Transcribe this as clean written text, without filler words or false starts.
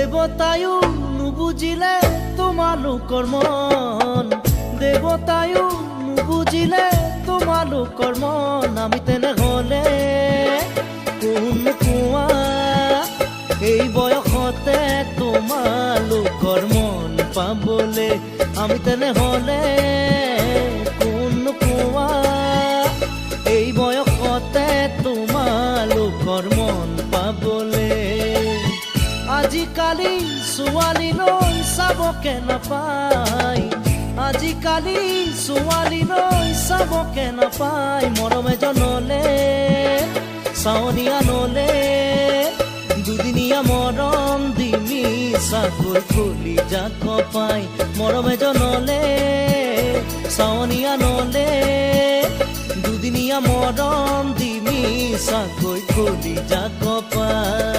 দেৱতায়ো নুবুজিলে তোমালোকৰ মন, দেৱতায়ো নুবুজিলে তোমালোকৰ মন। আমি তেনেহ'লে কোন কোৱা এই বয়সতে তোমালোকৰ মন পাবলে। আমি তেনেহ'লে কোন কোৱা এই বয়সতে তোমালোকৰ মন পাবলে। আজিকালি ছোৱালীলৈ চাবকে নাপায়, আজিকালি ছোৱালীলৈ চাবকে নাপায়। মৰম এজনলে চাৱনি আনলে দুদিনীয়া মৰম দিমি চাকৈ খুলি যাক পাই। মৰম এজনলে চাৱনি আনলে দুদিনীয়া মৰম দিমি চাকৈ খুলি যাক পাই।